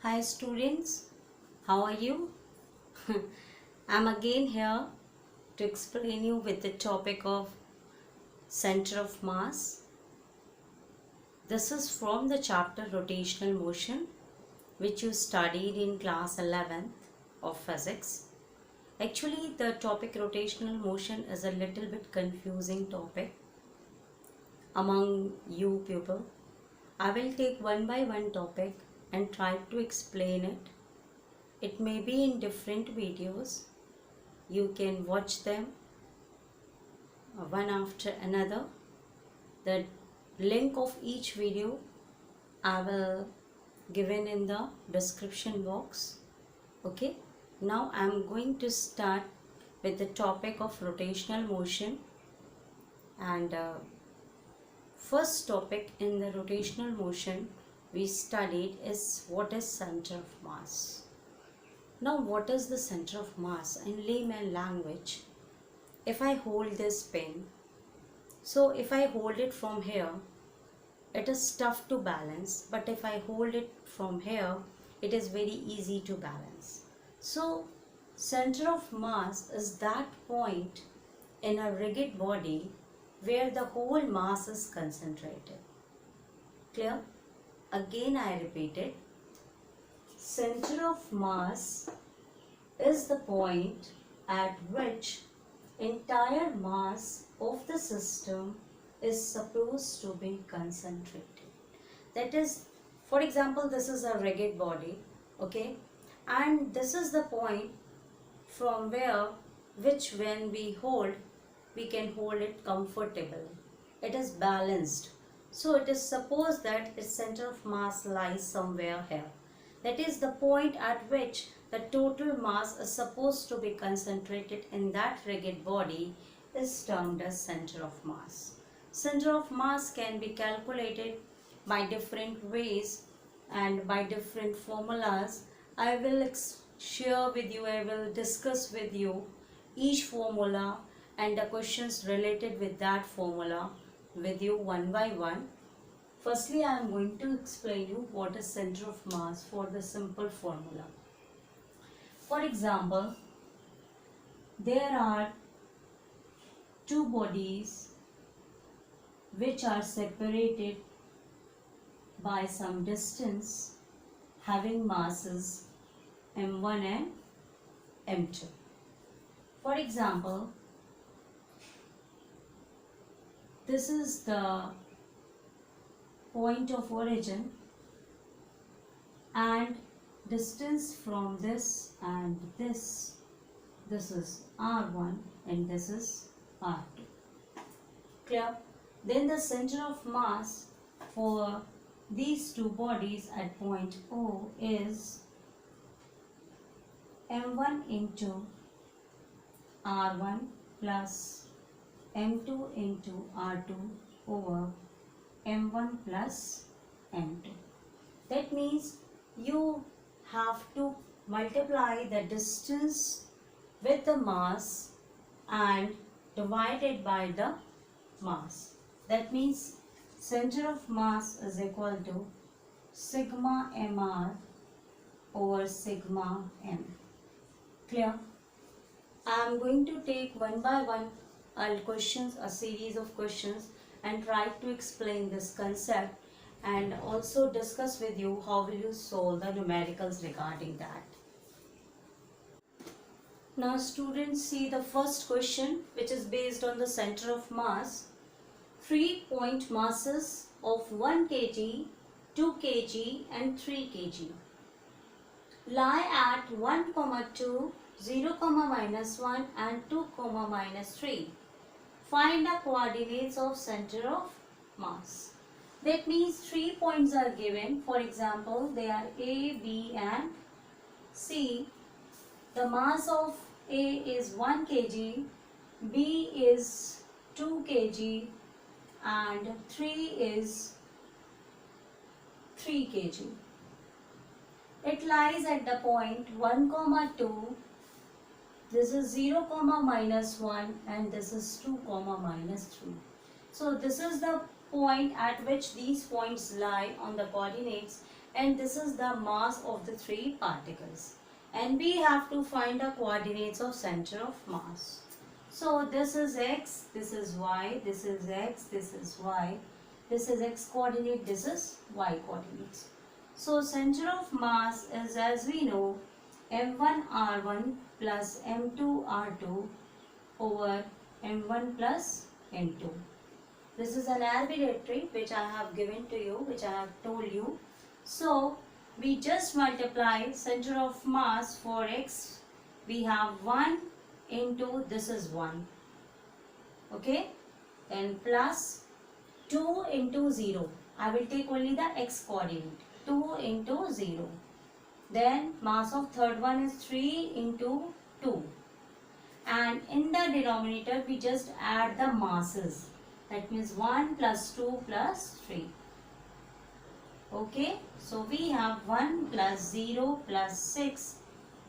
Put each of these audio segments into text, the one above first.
Hi students, how are you? I'm again here to explain you with the topic of center of mass. This is from the chapter rotational motion which you studied in class 11th of physics. Actually the topic rotational motion is a little bit confusing topic among you people. I will take one by one topic and try to explain it. It may be in different videos. You can watch them one after another. The link of each video I will given in the description box. Okay, now I am going to start with the topic of rotational motion, and first topic in the rotational motion we studied is what is center of mass. Now what is the center of mass in layman language? If I hold this pen, so if I hold it from here, it is tough to balance, but if I hold it from here, it is very easy to balance. So center of mass is that point in a rigid body where the whole mass is concentrated. Clear? Again I repeat it. Center of mass is the point at which entire mass of the system is supposed to be concentrated. That is, for example, this is a rigid body, okay, and this is the point from which when we hold, we can hold it comfortably. It is balanced. So it is supposed that its center of mass lies somewhere here. That is the point at which the total mass is supposed to be concentrated in that rigid body is termed as center of mass. Center of mass can be calculated by different ways and by different formulas. I will share with you, I will discuss with you each formula and the questions related with that formula with you one by one. Firstly, I am going to explain you what is center of mass for the simple formula. For example, there are two bodies which are separated by some distance having masses m1 and m2. For example, this is the point of origin and distance from this and this is r1 and this is r2. Clear? Then the center of mass for these two bodies at point O is m1 into r1 plus m2 into r2 over m1 plus m2. That means you have to multiply the distance with the mass and divide it by the mass. That means center of mass is equal to sigma mr over sigma m. Clear? I am going to take one by one a series of questions and try to explain this concept and also discuss with you how will you solve the numericals regarding that. Now students, see the first question which is based on the center of mass. 3 point masses of 1 kg, 2 kg and 3 kg lie at 1, 2, 0, -1 and 2, -3. Find the coordinates of center of mass. That means 3 points are given. For example, they are A, B and C. The mass of A is 1 kg, B is 2 kg and 3 is 3 kg. It lies at the point 1, 2. This is 0, -1 and this is 2, -3. So this is the point at which these points lie on the coordinates, and this is the mass of the three particles. And we have to find the coordinates of center of mass. So this is x, this is y, this is x, this is y, this is x coordinate, this is y coordinates. So center of mass is, as we know, m1r1 plus m2r2 over m1 plus m2. This is an arbitrary which I have given to you, which I have told you. So we just multiply center of mass for x. We have 1 into this is 1. Okay. Then plus 2 into 0. I will take only the x coordinate. 2 into 0. Then mass of third one is 3 into 2. And in the denominator we just add the masses. That means 1 plus 2 plus 3. Okay. So we have 1 plus 0 plus 6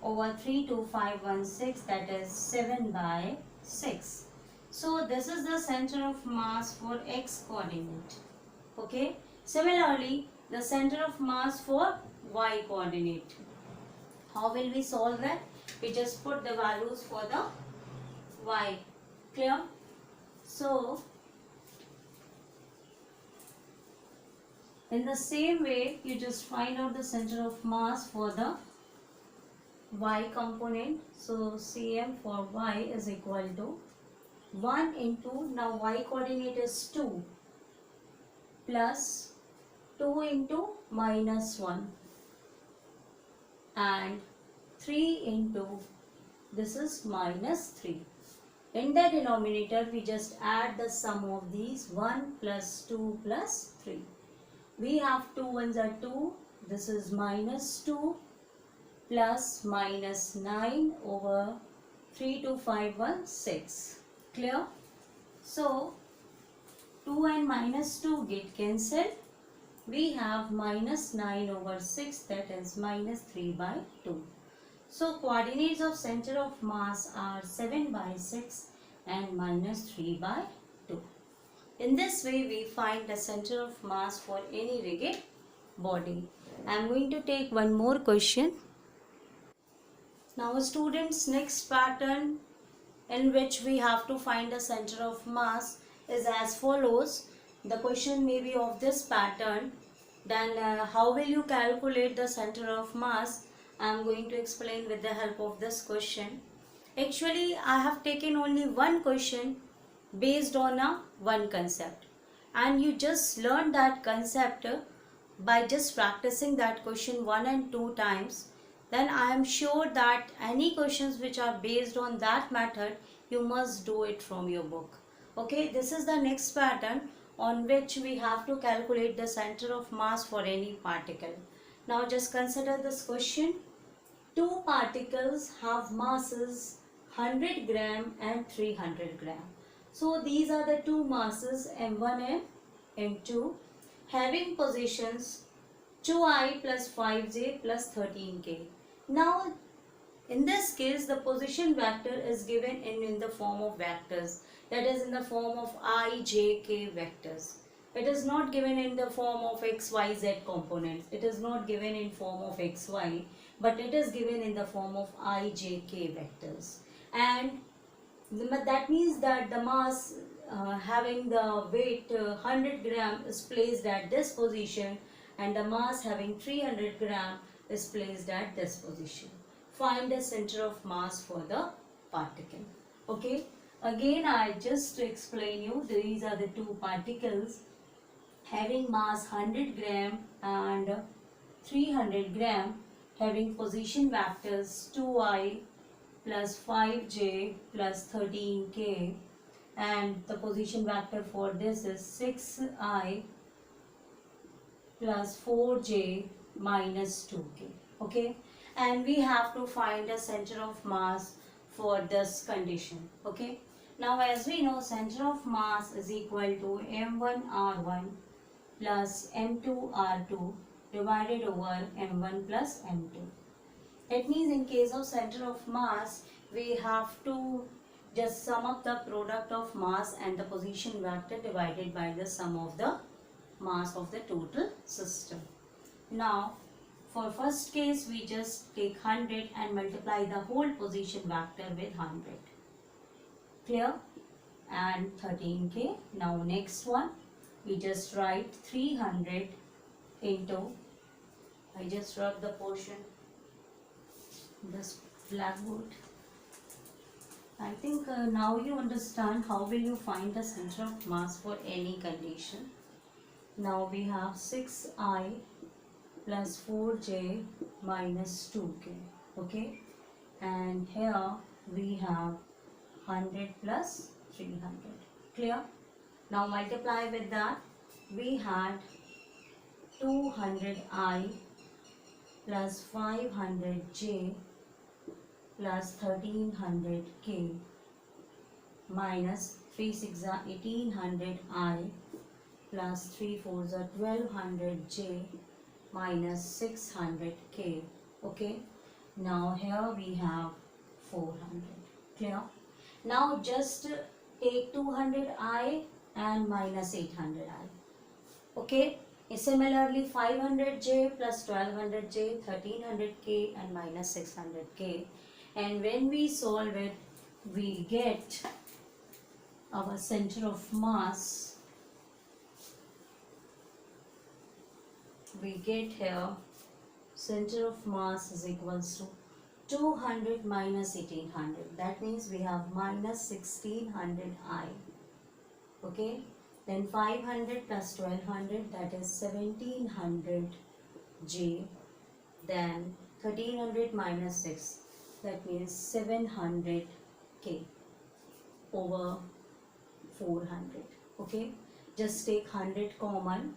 over 3 to 5, 1, 6, that is 7 by 6. So this is the center of mass for x coordinate. Okay. Similarly, the center of mass for y coordinate. How will we solve that? We just put the values for the y. Clear? So in the same way, you just find out the center of mass for the y component. So Cm for y is equal to 1 into, now y coordinate is 2, plus 2 into minus 1, and 3 into, this is minus 3. In the denominator, we just add the sum of these, 1 plus 2 plus 3. We have 2 ones are 2, this is minus 2 plus minus 9 over 3 to 5, 1, 6. Clear? So 2 and minus 2 get cancelled. We have minus 9 over 6, that is minus 3 by 2. So coordinates of center of mass are 7 by 6 and minus 3 by 2. In this way we find the center of mass for any rigid body. I am going to take one more question. Now students, next pattern in which we have to find the center of mass is as follows. The question may be of this pattern. Then how will you calculate the center of mass? I am going to explain with the help of this question. Actually, I have taken only one question based on one concept, and you just learn that concept by just practicing that question 1 and 2 times. Then I am sure that any questions which are based on that method, you must do it from your book. Okay, this is the next pattern on which we have to calculate the center of mass for any particle. Now just consider this question. Two particles have masses 100 gram and 300 gram. So these are the two masses m1 and m2 having positions 2i plus 5j plus 13k. Now in this case the position vector is given in the form of vectors, that is in the form of I, j, k vectors. It is not given in the form of x, y, z components. It is not given in form of x, y, but it is given in the form of I, j, k vectors. And that means that the mass having the weight 100 gram is placed at this position, and the mass having 300 gram is placed at this position. Find the center of mass for the particle. Okay, again I just explain you, these are the two particles having mass 100 gram and 300 gram, having position vectors 2i plus 5j plus 13k, and the position vector for this is 6i plus 4j minus 2k. Okay, and we have to find the center of mass for this condition. Okay, now as we know, center of mass is equal to m1r1 plus m2r2 divided over m1 plus m2. That means in case of center of mass, we have to Just sum up the product of mass and the position vector divided by the sum of the mass of the total system. Now, for first case, we just take 100 and multiply the whole position vector with 100. Clear? And 13k. Now, next one, we just write 300 into, I just rub the portion, this blackboard. I think now you understand how will you find the center of mass for any condition. Now we have 6i plus 4j minus 2k. Okay, and here we have 100 plus 300. Clear? Now multiply with that. We had 200i plus 500j plus 1300k minus 3 6 are 1800i plus 3 4s are 1200j minus 600k. Okay, now here we have 400. Clear? Now just take 200i and minus 800i. Okay, similarly 500j plus 1200j, 1300k and minus 600k. And when we solve it, we get our center of mass. We get here center of mass is equals to 200 minus 1800. That means we have minus 1600i. Okay. Then 500 plus 1200, that is 1700j. Then 1300 minus 6, that means 700k over 400. Okay, just take 100 common.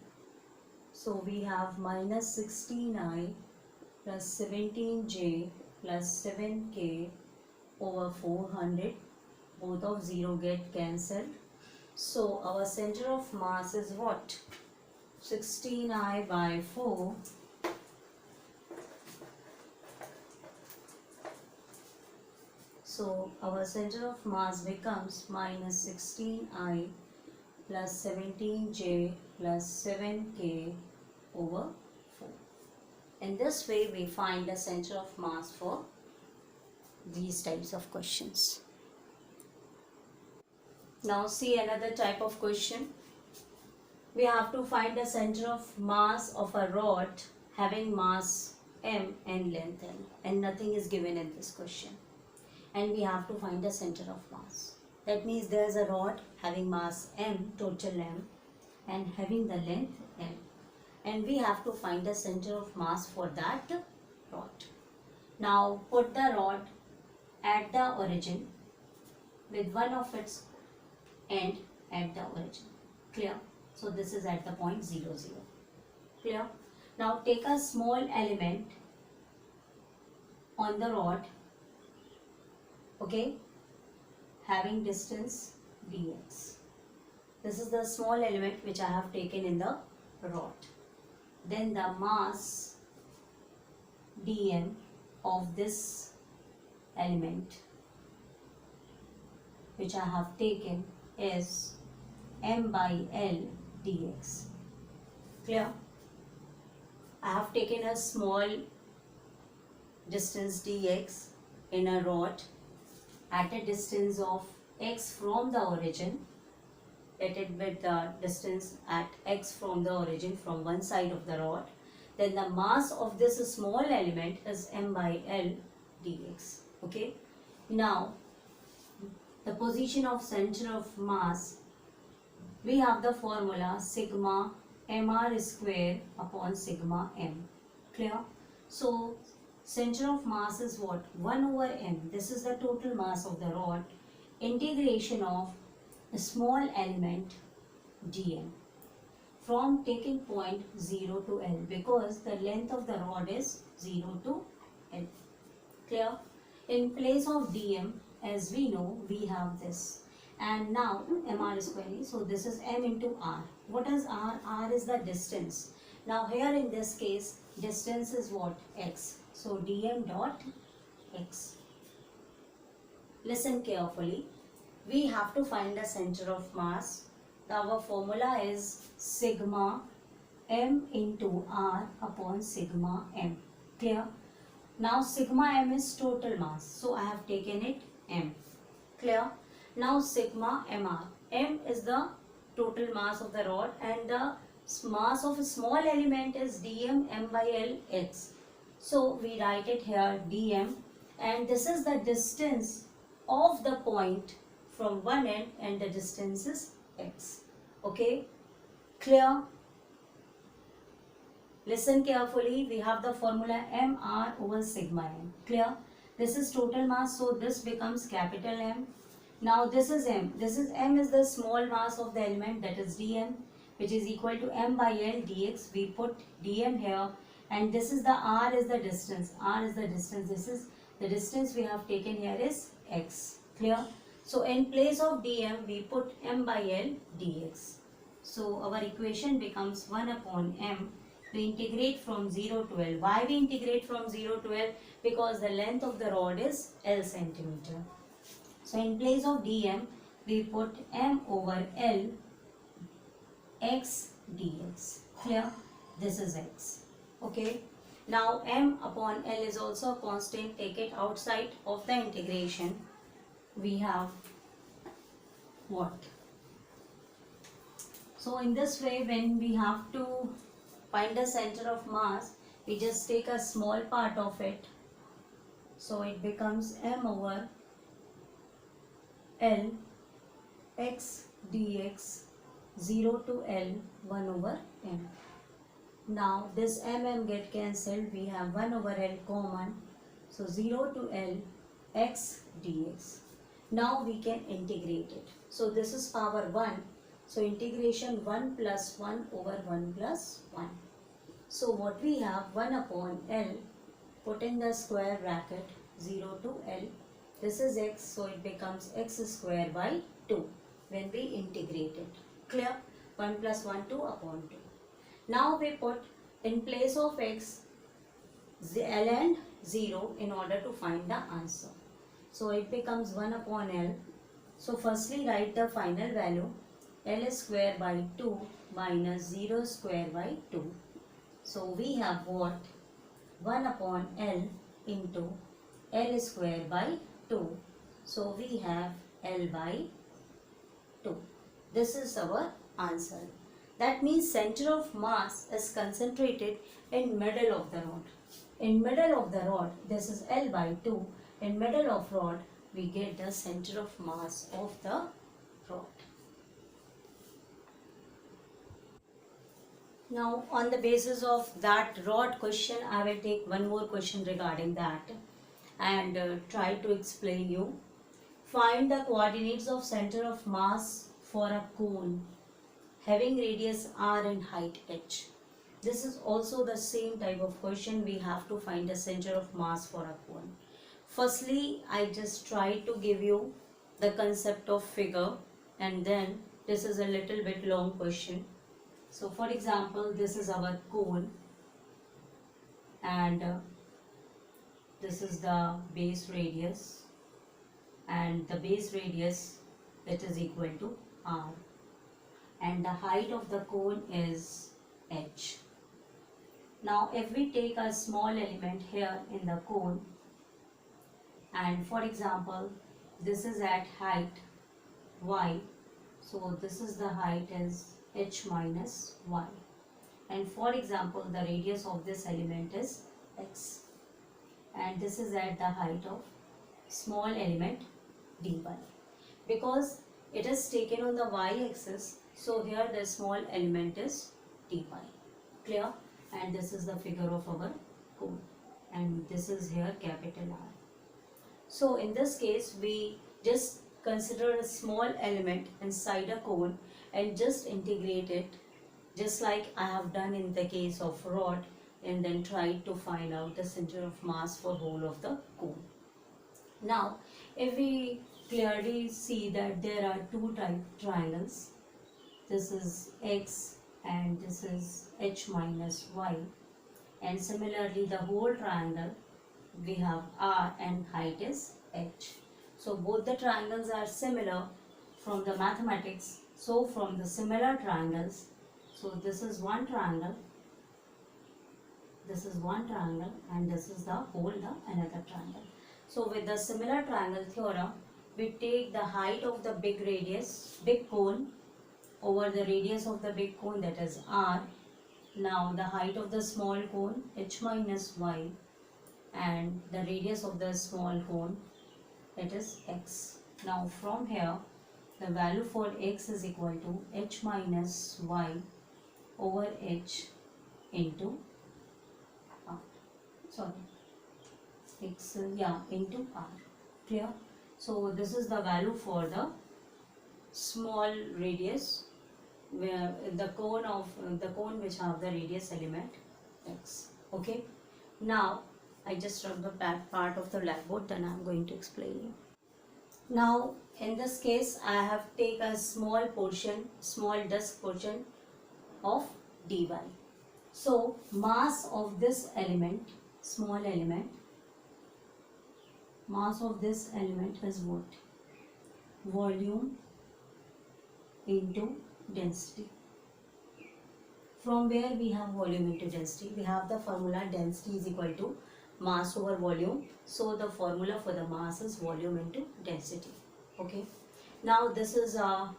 So we have minus 16i plus 17j plus 7k over 400. Both of 0 get cancelled. So our center of mass is what? 16i by 4. So our center of mass becomes minus 16i plus 17j plus 7k over 4. In this way we find the center of mass for these types of questions. Now see another type of question. We have to find the center of mass of a rod having mass m and length l, and nothing is given in this question. And we have to find the center of mass. That means there is a rod having mass m, total m, and having the length l. And we have to find the center of mass for that rod. Now put the rod at the origin with one of its end at the origin. Clear? So this is at the point 0, 0. Clear? Now take a small element on the rod, okay, having distance dx. This is the small element which I have taken in the rod. Then the mass dm of this element which I have taken is m by l dx. Clear? I have taken a small distance dx in a rod at a distance of x from the origin. Let it be the distance at x from the origin from one side of the rod. Then the mass of this small element is m by l dx. Okay. Now the position of center of mass, we have the formula sigma mr square upon sigma m. Clear? So center of mass is what? 1 over m. This is the total mass of the rod. Integration of a small element dm from taking point 0 to l, because the length of the rod is 0 to l. Clear? In place of dm, as we know, we have this. And now mr square, so this is m into r. What is r? R is the distance. Now here in this case, distance is what? X. So dm dot x. Listen carefully. we have to find the center of mass. Our formula is sigma m into r upon sigma m. Clear? Now sigma m is total mass, so I have taken it m. Clear? Now sigma mr. M is the total mass of the rod and the mass of a small element is dm m by l x. So we write it here dm, and this is the distance of the point from one end and the distance is x. Okay? Clear? Listen carefully. We have the formula mr over sigma m. Clear? This is total mass, so this becomes capital M. Now this is m. This is m is the small mass of the element, that is dm, which is equal to m by l dx. We put dm here, and this is the r is the distance. R is the distance. This is the distance we have taken here is x. Clear? So in place of dm we put m by l dx. So our equation becomes 1 upon m. We integrate from 0 to L. Why we integrate from 0 to L? Because the length of the rod is L centimeter. So in place of dm, we put m over L x dx. Clear? This is x. Okay. Now m upon L is also a constant. Take it outside of the integration. We have what? So in this way, when we have to find the center of mass, we just take a small part of it. So it becomes m over L x dx 0 to L 1 over m. Now this get cancelled. We have 1 over L common. So 0 to L x dx. Now we can integrate it. So this is power 1. So integration 1 plus 1 over 1 plus 1. So what we have, 1 upon L, put in the square bracket, 0 to L. This is x, so it becomes x square by 2 when we integrate it. Clear? 1 plus 1, 2 upon 2. Now we put in place of x, L and 0 in order to find the answer. So it becomes 1 upon L. So firstly write the final value, L square by 2 minus 0 square by 2. So we have what? 1 upon L into L square by 2. So we have L by 2. This is our answer. That means center of mass is concentrated in middle of the rod. In middle of the rod, this is L by 2. In middle of rod, we get the center of mass of the rod. Now on the basis of that rod question, I will take one more question regarding that and try to explain you. Find the coordinates of center of mass for a cone having radius r and height h. This is also the same type of question. We have to find the center of mass for a cone. Firstly, I just try to give you the concept of figure, and then this is a little bit long question. So for example, this is our cone and this is the base radius, and the base radius, that is equal to r, and the height of the cone is h. Now if we take a small element here in the cone, and for example this is at height y, so this is the height is h minus y, and for example the radius of this element is x, and this is at the height of small element dy. Because it is taken on the y-axis, so here the small element is dy. Clear? And this is the figure of our cone, and this is here capital R. So in this case, we just consider a small element inside a cone and just integrate it, just like I have done in the case of rod, and then try to find out the center of mass for whole of the cone. Now if we clearly see that there are two triangles, this is x and this is h minus y, and similarly the whole triangle we have r and height is h. So both the triangles are similar from the mathematics. So from the similar triangles, so this is one triangle, this is one triangle, and this is the whole the another triangle. So with the similar triangle theorem, we take the height of the big cone over the radius of the big cone, that is r. Now the height of the small cone, h minus y, and the radius of the small cone, that is x. Now from here, the value for x is equal to h minus y over h into r. Sorry, x, into r. Clear? So this is the value for the small radius, where the cone which have the radius element x. Okay. Now I just rub the back part of the blackboard, then I am going to explain you. Now in this case, I have take a small disk portion of dy. So mass of this element, small element, mass of this element is what? Volume into density. From where we have volume into density? We have the formula density is equal to mass over volume. So the formula for the mass is volume into density. Okay. Now this is a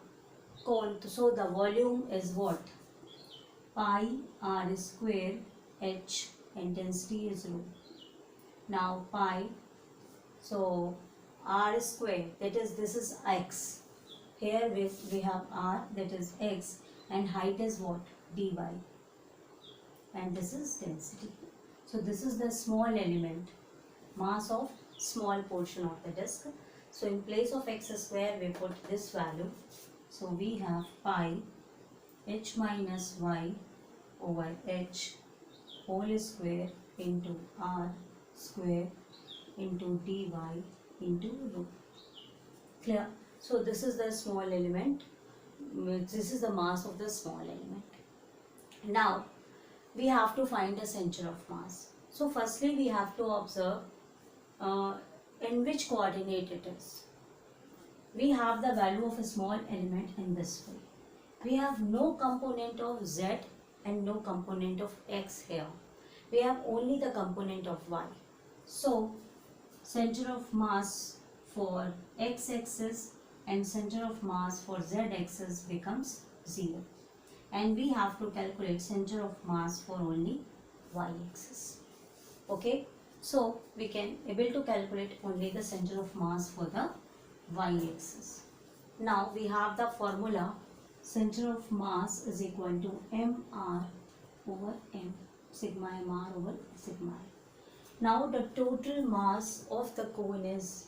cone. So the volume is what? Pi r square h, and density is rho. Now pi, so r square, that is, this is x. Here we have r, that is x, and height is what? Dy, and this is density. So this is the small element, mass of small portion of the disk. So in place of x square, we put this value. So we have pi h minus y over h whole square into r square into dy into rho. Clear? So this is the small element. This is the mass of the small element. Now we have to find the center of mass. So firstly we have to observe in which coordinate it is. We have the value of a small element in this way. We have no component of z and no component of x here. We have only the component of y. So center of mass for x-axis and center of mass for z-axis becomes 0. And we have to calculate center of mass for only y-axis. Okay. So we can able to calculate only the center of mass for the y-axis. Now we have the formula, center of mass is equal to mr over m, sigma mr over sigma l. Now the total mass of the cone is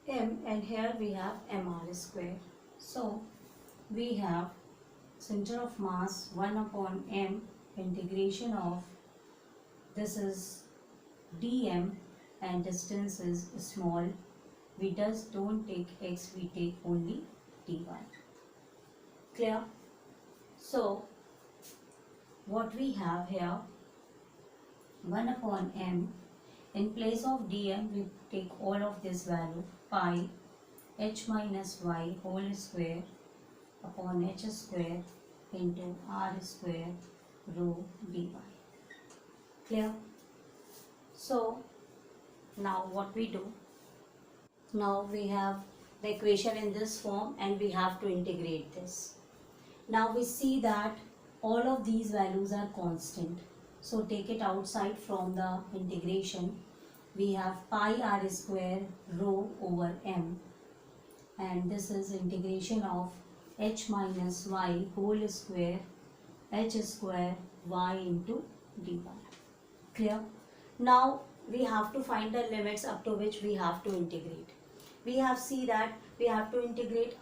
m, and here we have mr square. So we have center of mass 1 upon m integration of, this is dm, and distance is small. We just don't take x, we take only dy. Clear? So what we have here, 1 upon m, in place of dm we take all of this value, pi h minus y whole square upon h square into r square rho dy. Clear? So now what we do, now we have the equation in this form and we have to integrate this. Now we see that all of these values are constant. So take it outside from the integration. We have pi r square rho over m, and this is integration of h minus y whole square h square y into dy. Clear? Now we have to find the limits up to which we have to integrate. We have see that we have to integrate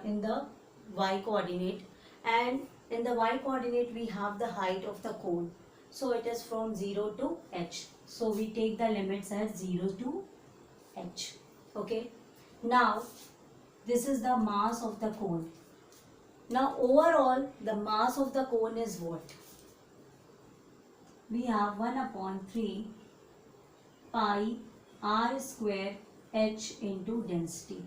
in the y coordinate, and in the y coordinate we have the height of the cone. So it is from 0 to h. So we take the limits as 0 to h. Okay. Now this is the mass of the cone. Now overall the mass of the cone is what? We have 1 upon 3 pi r square h into density.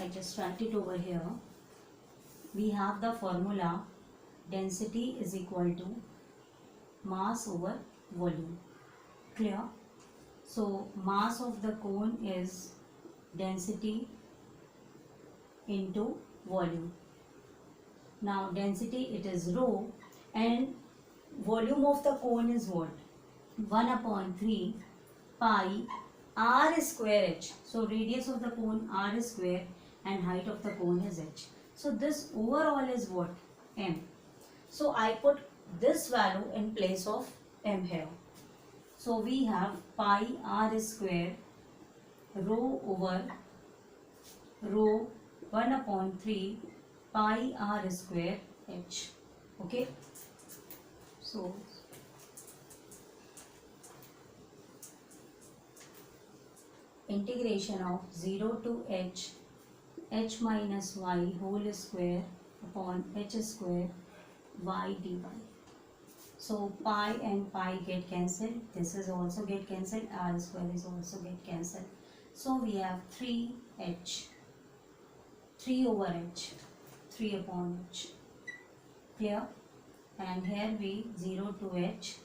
I just write it over here. We have the formula density is equal to mass over volume. Clear? So mass of the cone is density into volume. Now density, it is rho, and volume of the cone is what? 1 upon 3 pi r square h. So radius of the cone r square and height of the cone is h. So this overall is what? M. So I put this value in place of m here. So we have pi r square rho over rho 1 upon 3 pi r square h. Okay. So integration of 0 to h minus y whole square upon h square y dy. So pi and pi get cancelled. This is also get cancelled. R square is also get cancelled. So we have 3h. 3 over h. 3 upon h. Clear? And here we 0 to h.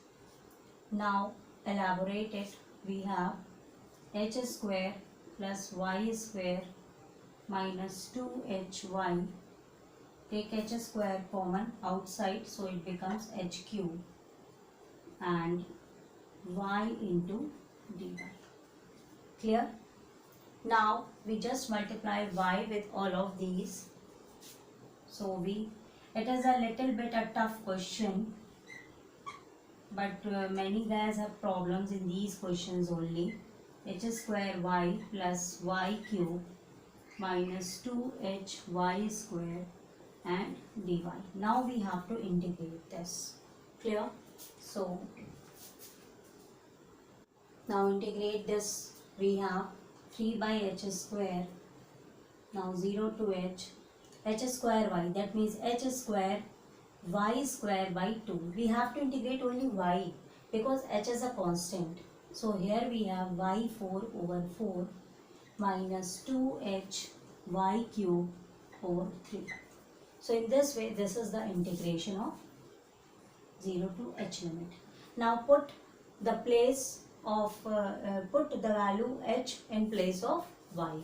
Now elaborate it. We have h square plus y square minus 2hy. Take h square common outside, so it becomes h cube and y into dy. Clear? Now we just multiply y with all of these. So it is a little bit a tough question, but many guys have problems in these questions only. H square y plus y cube minus 2hy square and dy. Now we have to integrate this. Clear? So now integrate this. We have 3 by h square. Now 0 to h square y, that means h square y square by 2. We have to integrate only y because h is a constant. So here we have y4 over 4 minus 2h y cube over 3. So in this way, this is the integration of 0 to h limit. Now put the place of put the value h in place of y.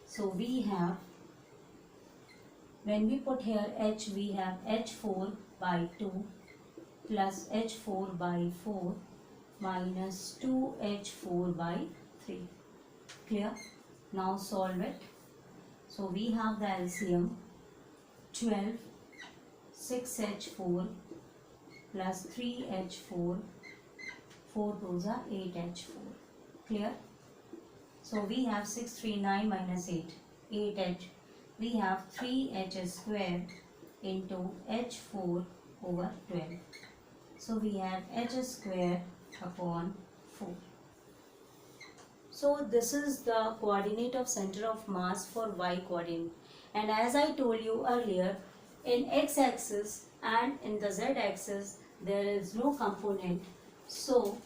So we have, when we put here h, we have h4 by 2 plus h4 by 4 minus 2h4 by 3. Clear? Now solve it. So we have the LCM 12, 6h4 plus 3h4, 4 2s are 8h4. Clear? So we have 639 minus 8, 8h. We have 3h square into h4 over 12. So we have h square upon 4. So this is the coordinate of center of mass for y coordinate. And as I told you earlier, in x-axis and in the z-axis there is no component. So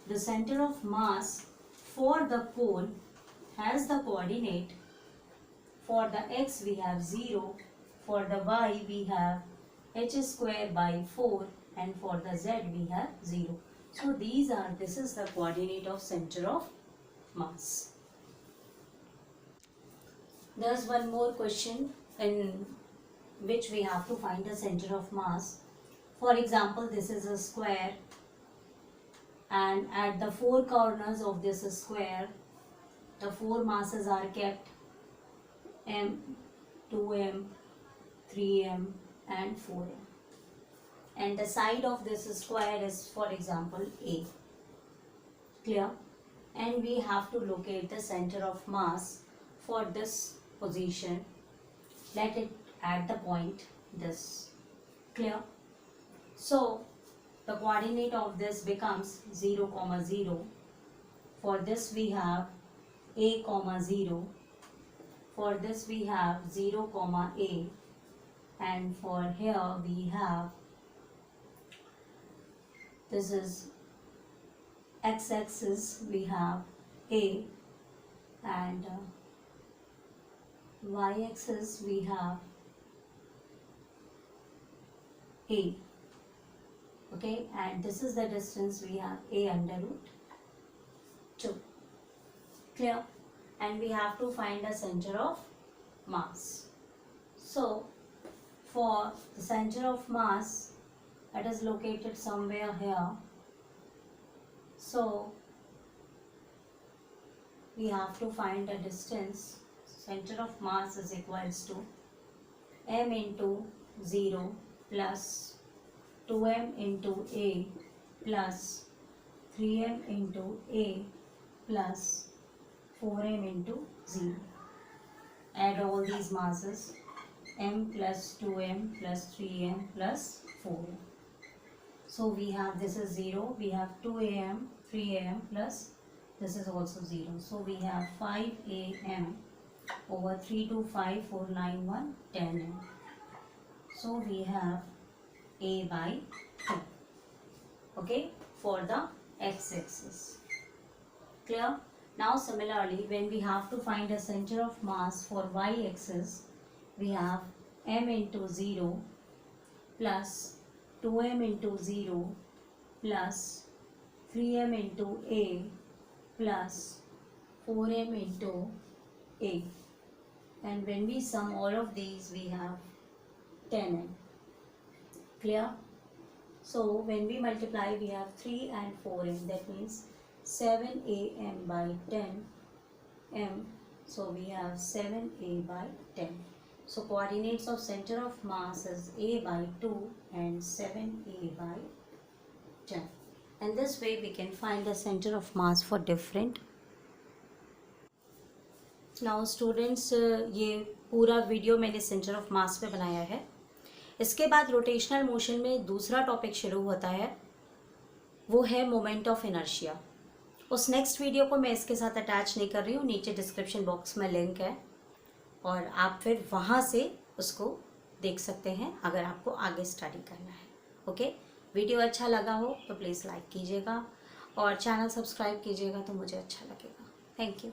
the center of mass for the cone has the coordinate. For the x we have 0, for the y we have h square by 4, and for the z we have 0. So this is the coordinate of center of mass. There's one more question in which we have to find the center of mass. For example, this is a square, and at the 4 corners of this square, the 4 masses are kept: m, 2m, 3m and 4m. And the side of this square is, for example, A. Clear? And we have to locate the center of mass for this position. Let it at the point this. Clear? So the coordinate of this becomes 0, 0. For this we have A, 0. For this we have 0, A. And for here we have, this is x-axis, we have A, and y-axis we have a. Okay, and this is the distance we have a under root 2. Clear? And we have to find the center of mass. So for the center of mass, it is located somewhere here. So we have to find the distance. Center of mass is equals to m into 0 plus 2m into a plus 3m into a plus 4m into 0. Add all these masses, m plus 2m plus 3m plus 4m. So we have, this is 0, we have 2am, 3am plus this is also 0. So we have 5am over 3 to 5, 4, 9, 1, 10m. So we have a by 2. Okay, for the x-axis. Clear? Now similarly, when we have to find a center of mass for y-axis, we have m into 0 plus 2m into 0 plus 3m into a plus 4m into a. And when we sum all of these, we have 10m. Clear? So when we multiply, we have 3 and 4m. That means 7am by 10m. So we have 7a by 10. So coordinates of center of mass is a by 2 and 7a by 10. And this way we can find the center of mass for different. Now students, ये पूरा video मैंने centre of mass पे बनाया है. इसके बाद rotational motion में दूसरा टॉपिक शुरू होता है, वो है मोमेंट ऑफ इनर्शिया. उस नेक्स्ट वीडियो को मैं इसके साथ अटैच नहीं कर रही हूँ, नीचे डिस्क्रिप्शन बॉक्स में लिंक है और आप फिर वहाँ से उसको देख सकते हैं अगर आपको आगे स्टडी करना है. ओके, वीडियो अच्छा लगा हो तो प्लीज़ लाइक कीजिएगा और चैनल सब्सक्राइब कीजिएगा तो मुझे अच्छा लगेगा. Thank you.